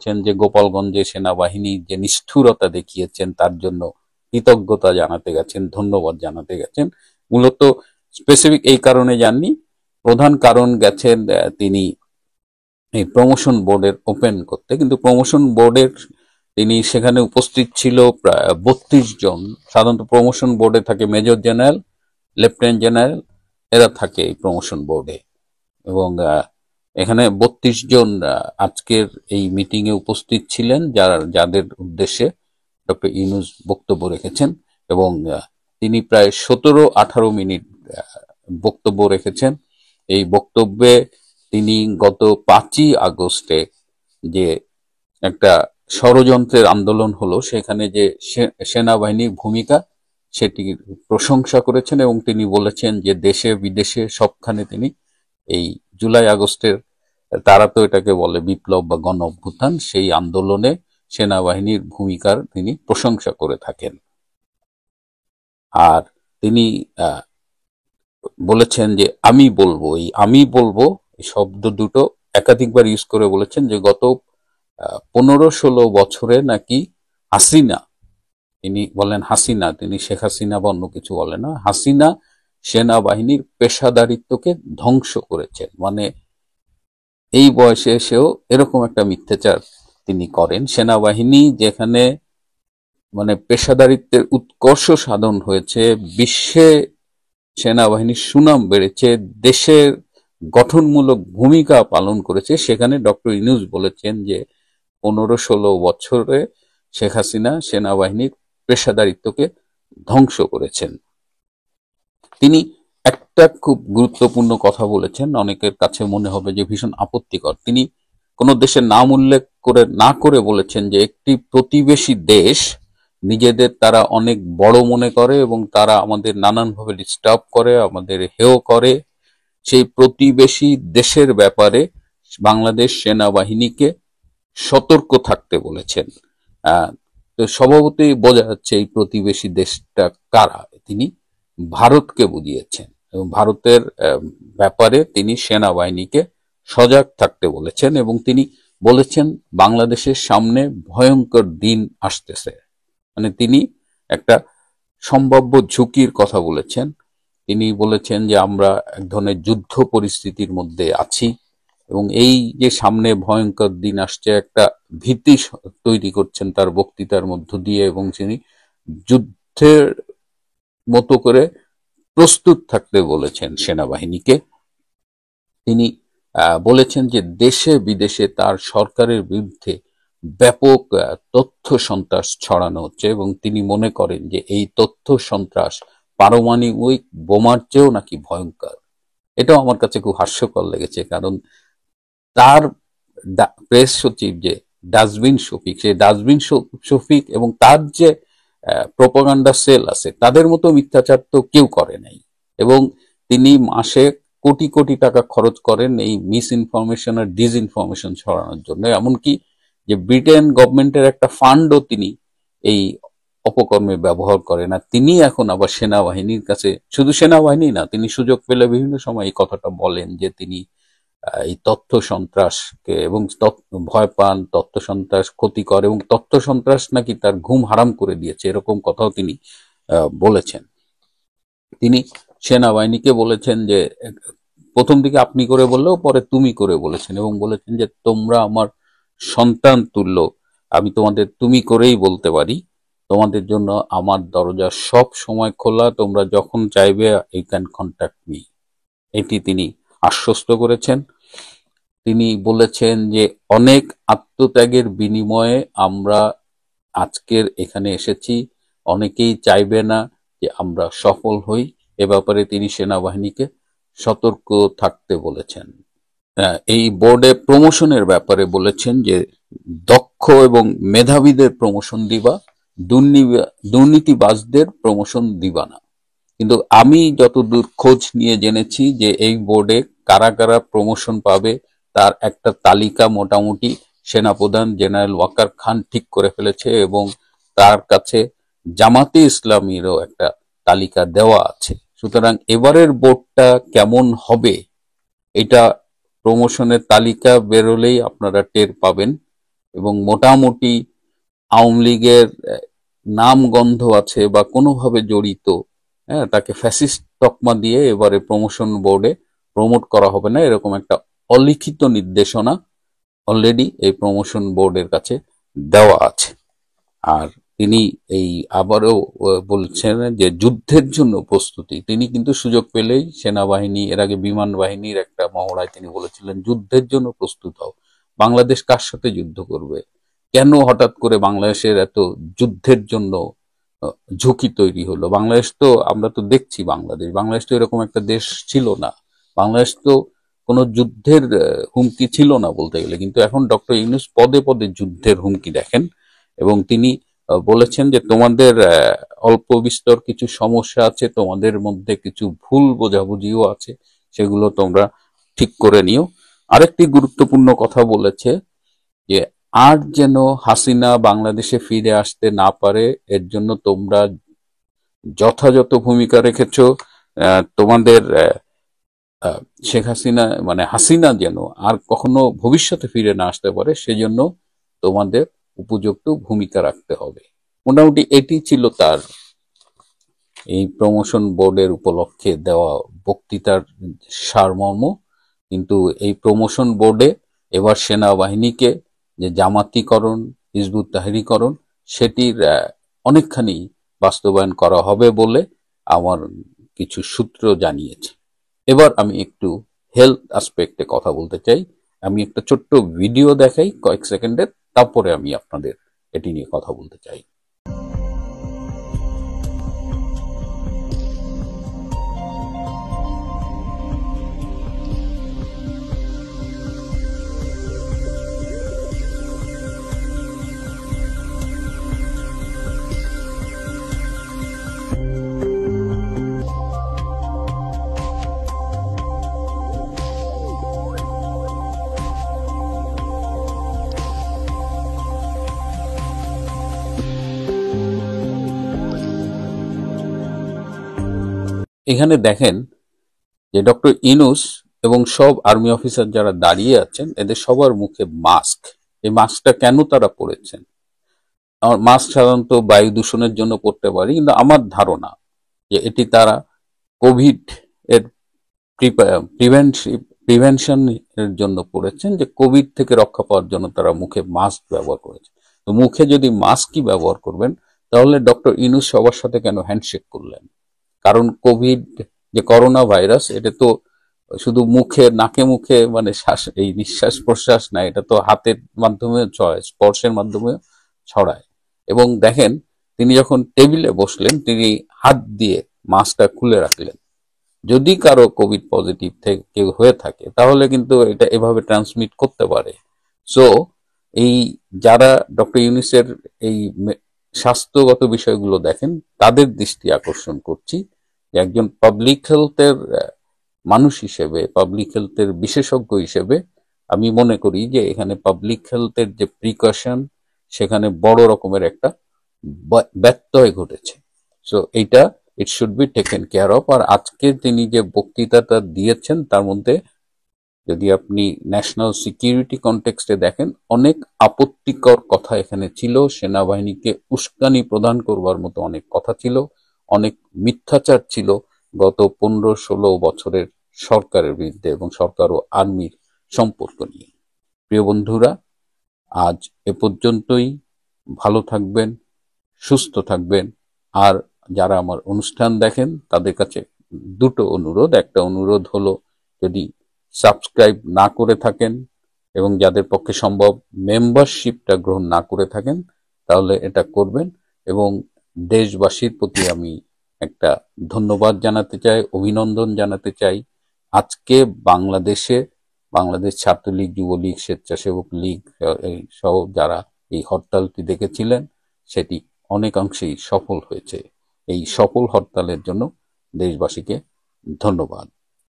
বলেছেন যে গোপালগঞ্জে সেনাবাহিনী যে নিষ্ঠুরতা দেখিয়েছেন তার জন্য কৃতজ্ঞতা জানাতে গেছেন, ধন্যবাদ জানাতে গেছেন। মূলত স্পেসিফিক এই কারণে যাননি, প্রধান কারণ গেছেন তিনি এই প্রমোশন বোর্ডের ওপেন করতে, কিন্তু প্রমোশন বোর্ডের তিনি সেখানে উপস্থিত ছিল প্রায় 32 জন। সাধারণত প্রমোশন বোর্ডে থাকে মেজর জেনারেল, লেফটেন্যান্ট জেনারেল, এরা থাকে এই প্রমোশন বোর্ডে। এবং এখানে 32 জন আজকের এই মিটিং এ উপস্থিত ছিলেন, যাদের উদ্দেশ্যে ডক্টর ইউনূস বক্তব্য রেখেছেন। এবং তিনি প্রায় 17-18 মিনিট বক্তব্য রেখেছেন। এই বক্তব্যে তিনি গত 5ই আগস্টে যে একটা ষড়যন্ত্রের আন্দোলন হলো সেখানে যে সেনাবাহিনীর ভূমিকা সেটির প্রশংসা করেছেন, এবং তিনি বলেছেন যে দেশে বিদেশে সবখানে তিনি এই জুলাই আগস্টের, তারা তো এটাকে বলে বিপ্লব বা গণ অভ্যুত্থান, সেই আন্দোলনে সেনাবাহিনীর ভূমিকার তিনি প্রশংসা করে থাকেন। আর তিনি বলেছেন যে আমি বলবো, এই শব্দ দুটো একাধিকবার ইউজ করে বলেছেন যে গত 15-16 বছরে নাকি হাসিনা, তিনি বলেন হাসিনা, তিনি শেখ হাসিনা বা অন্য কিছু বলেন না, হাসিনা সেনাবাহিনীর পেশাদারিত্বকে ধ্বংস করেছেন। মানে এই বয়সে এসেও এরকম একটা মিথ্যাচার তিনি করেন। সেনাবাহিনী যেখানে মানে পেশাদারিত্বের উৎকর্ষ সাধন হয়েছে, বিশ্বে সেনাবাহিনীর সুনাম বেড়েছে, দেশের গঠনমূলক ভূমিকা পালন করেছে, সেখানে ডক্টর ইউনূস বলেছেন যে 15-16 বছরে শেখ হাসিনা সেনাবাহিনীর পেশাদারিত্বকে ধ্বংস করেছেন। তিনি একটা খুব গুরুত্বপূর্ণ কথা বলেছেন, অনেকের কাছে মনে হবে যে ভীষণ আপত্তিকর। তিনি কোন দেশের নাম উল্লেখ না করে বলেছেন যে একটি প্রতিবেশী দেশ নিজেদের তারা অনেক বড় মনে করে এবং তারা আমাদের নানানভাবে ডিস্টার্ব করে, আমাদের হেয় করে। সেই প্রতিবেশী দেশের ব্যাপারে বাংলাদেশ সেনাবাহিনীকে সতর্ক থাকতে বলেছেন। তো স্বভাবতই বোঝা যাচ্ছে এই প্রতিবেশী দেশটা কারা। তিনি ভারতকে বুঝিয়েছেন এবং ভারতের ব্যাপারে তিনি সেনাবাহিনীকে সজাগ থাকতে বলেছেন। এবং তিনি বলেছেন বাংলাদেশের সামনে ভয়ঙ্কর দিন আসতেছে, মানে তিনি একটা সম্ভাব্য ঝুঁকির কথা বলেছেন। তিনি বলেছেন যে আমরা এক ধরনের যুদ্ধ পরিস্থিতির মধ্যে আছি এবং এই যে সামনে ভয়ঙ্কর দিন আসছে একটা ভীতি তৈরি করছেন তার বক্তৃতার মধ্য দিয়ে, এবং তিনি যুদ্ধের মতো করে প্রস্তুত থাকতে বলেছেন সেনাবাহিনীকে। তিনি বলেছেন যে দেশে বিদেশে তার সরকারের বিরুদ্ধে ব্যাপক তথ্য সন্ত্রাস ছড়ানো হচ্ছে এবং তিনি মনে করেন যে এই তথ্য সন্ত্রাস পারমাণবিক বোমার চেয়েও নাকি ভয়ঙ্কর। এটাও আমার কাছে খুব হাস্যকর লেগেছে, কারণ তার প্রেস সচিব যে ডাস্টবিন শফিক, সেই ডাস্টবিন শফিক এবং তার যে প্রোপাগান্ডা সেল আছে তাদের মতো মিথ্যাচার তো কেউ করে নাই। এবং তিনি মাসে কোটি কোটি টাকা খরচ করেন এই মিস ইনফরমেশন আর ডিসইনফরমেশন ছড়ানোর জন্য। এমনকি যে ব্রিটেন গভর্নমেন্টের একটা ফান্ডও তিনি এই অপকর্মে ব্যবহার করেন। আর তিনি এখন আবার সেনাবাহিনীর কাছে, শুধু সেনাবাহিনী না, তিনি সুযোগ পেলে বিভিন্ন সময় এই কথাটা বলেন যে তিনি এই তথ্য সন্ত্রাসকে এবং ভয় পান, তথ্য সন্ত্রাস ক্ষতিকর এবং তথ্য সন্ত্রাস নাকি তার ঘুম হারাম করে দিয়েছে, এরকম কথাও তিনি বলেছেন। তিনি সেনাবাহিনীকে বলেছেন যে প্রথম দিকে আপনি করে বললেও পরে তুমি করে বলেছেন, এবং বলেছেন যে তোমরা আমার সন্তান তুল্য, আমি তোমাদের তুমি করেই বলতে পারি, তোমাদের জন্য আমার দরজা সব সময় খোলা, তোমরা যখন চাইবে ইউ ক্যান কন্ট্যাক্ট মি। এটি তিনি আশ্বস্ত করেছেন। তিনি বলেছেন যে অনেক আত্মত্যাগের বিনিময়ে আমরা আজকের এখানে এসেছি, অনেকেই চাইবে না যে আমরা সফল হই। এ ব্যাপারে তিনি সেনাবাহিনীকে সতর্ক থাকতে বলেছেন। এই বোর্ডে প্রমোশনের ব্যাপারে বলেছেন যে দক্ষ এবং মেধাবীদের প্রমোশন দিবা, দুর্নীতিবাজদের প্রমোশন দিবা না। কিন্তু আমি যতদূর খোঁজ নিয়ে জেনেছি যে এই বোর্ডে কারা কারা প্রমোশন পাবে তার একটা তালিকা মোটামুটি সেনাপ্রধান জেনারেল ওয়াকার খান ঠিক করে ফেলেছে, এবং তার কাছে জামাতে ইসলামীরও একটা তালিকা দেওয়া আছে। সুতরাং এবারের বোর্ডটা কেমন হবে এটা প্রমোশনের তালিকা বেরোলেই আপনারা টের পাবেন। এবং মোটামুটি আওয়ামী লীগের নাম গন্ধ আছে বা কোনোভাবে জড়িত, হ্যাঁ, তাকে ফ্যাসিস্ট তকমা দিয়ে এবারে প্রমোশন বোর্ডে প্রমোট করা হবে না, এরকম একটা অলিখিত নির্দেশনা অলরেডি এই প্রমোশন বোর্ডের কাছে দেওয়া আছে। আর তিনি এই আবারও বলছেন যে যুদ্ধের জন্য প্রস্তুতি। তিনি কিন্তু সুযোগ পেলেই সেনাবাহিনী, এর আগে বিমান বাহিনীর একটা মহড়ায় তিনি বলেছিলেন যুদ্ধের জন্য প্রস্তুত হও। বাংলাদেশ কার সাথে যুদ্ধ করবে? কেন হঠাৎ করে বাংলাদেশের এত যুদ্ধের জন্য ঝুঁকি তৈরি হলো? বাংলাদেশ তো, আমরা তো দেখছি বাংলাদেশ তো এরকম একটা দেশ ছিল না। বাংলাদেশ তো কোনো যুদ্ধের হুমকি ছিল না বলতে গেলে, কিন্তু এখন ডক্টর ইউনূস পদে পদে যুদ্ধের হুমকি দেখেন। এবং তিনি বলেছেন যে তোমাদের অল্প বিস্তর কিছু সমস্যা আছে, তোমাদের মধ্যে কিছু ভুল বোঝাবুঝিও আছে, সেগুলো তোমরা ঠিক করে নিও। আরেকটি গুরুত্বপূর্ণ কথা বলেছে যে আর যেন হাসিনা বাংলাদেশে ফিরে আসতে না পারে, এর জন্য তোমরা যথাযথ ভূমিকা রেখেছ। তোমাদের শেখ হাসিনা মানে হাসিনা যেন আর কখনো ভবিষ্যতে ফিরে না আসতে পারে, সেজন্য তোমাদের উপযুক্ত ভূমিকা রাখতে হবে। মোটামুটি এটি ছিল তার এই প্রমোশন বোর্ডের উপলক্ষে দেওয়া বক্তৃতার সারমর্ম। কিন্তু এই প্রমোশন বোর্ডে এবার সেনাবাহিনীকে যে জামাতিকরণ, হিজবুত তাহরিকরণ, সেটির অনেকখানি বাস্তবায়ন করা হবে বলে আমার কিছু সূত্র জানিয়েছে। এবার আমি একটু হেলথ অ্যাসপেক্টে কথা বলতে চাই। আমি একটা ছোট্ট ভিডিও দেখাই কয়েক সেকেন্ডের, তারপরে আমি আপনাদের এটি নিয়ে কথা বলতে চাই। এখানে দেখেন যে ডক্টর ইউনূস এবং সব আর্মি অফিসার যারা দাঁড়িয়ে আছেন, এদের সবার মুখে মাস্ক। এই মাস্কটা কেন তারা পরেছেন? আমার মাস্ক সাধারণত বায়ু দূষণের জন্য পরতে পারি, কিন্তু আমার ধারণা যে এটি তারা কোভিড এর প্রিভেনশন এর জন্য পড়েছেন, যে কোভিড থেকে রক্ষা পাওয়ার জন্য তারা মুখে মাস্ক ব্যবহার করেছে। তো মুখে যদি মাস্কই ব্যবহার করবেন, তাহলে ডক্টর ইউনূস সবার সাথে কেন হ্যান্ডশেক করলেন? কারণ কোভিড যে করোনা ভাইরাস, এটা তো শুধু মুখে, নাকে মুখে মানে শ্বাস, এই নিঃশ্বাস প্রশ্বাস না, এটা তো হাতের মাধ্যমে ছড়ায়, স্পর্শের মাধ্যমে ছড়ায়। এবং দেখেন, তিনি যখন টেবিলে বসলেন, তিনি হাত দিয়ে মাস্কটা খুলে রাখলেন। যদি কারো কোভিড পজিটিভ থেকে কেউ হয়ে থাকে, তাহলে কিন্তু এটা এভাবে ট্রান্সমিট করতে পারে। সো এই যারা ডক্টর ইউনূসের এই স্বাস্থ্যগত বিষয়গুলো দেখেন, তাদের দৃষ্টি আকর্ষণ করছি যে একজন পাবলিক হেলথের মানুষ হিসেবে, পাবলিক হেলথের বিশেষজ্ঞ হিসেবে আমি মনে করি যে এখানে পাবলিক হেলথের যে প্রিকশন, সেখানে বড় রকমের একটা ব্যত্যয় ঘটেছে। সো এইটা it should be taken care of. আর আজকে তিনি যে বক্তৃতাটা দিয়েছেন, তার মধ্যে যদি আপনি ন্যাশনাল সিকিউরিটি কনটেক্সটে দেখেন, অনেক আপত্তিকর কথা এখানে ছিল। সেনাবাহিনীকে উস্কানি প্রদান করবার মতো অনেক কথা ছিল, অনেক মিথ্যাচার ছিল গত 15-16 বছরের সরকারের বিরুদ্ধে এবং সরকার ও আর্মির সম্পর্ক নিয়ে। প্রিয় বন্ধুরা, আজ এ পর্যন্তই। ভালো থাকবেন, সুস্থ থাকবেন। আর যারা আমার অনুষ্ঠান দেখেন, তাদের কাছে দুটো অনুরোধ। একটা অনুরোধ হলো, যদি সাবস্ক্রাইব না করে থাকেন এবং যাদের পক্ষে সম্ভব মেম্বারশিপটা গ্রহণ না করে থাকেন, তাহলে এটা করবেন। এবং দেশবাসীর প্রতি আমি একটা ধন্যবাদ জানাতে চাই, অভিনন্দন জানাতে চাই। আজকে বাংলাদেশে বাংলাদেশ ছাত্রলীগ, যুবলীগ, স্বেচ্ছাসেবক লীগ সহ যারা এই হরতালটি দেখেছিলেন, সেটি অনেকাংশেই সফল হয়েছে। এই সফল হরতালের জন্য দেশবাসীকে ধন্যবাদ।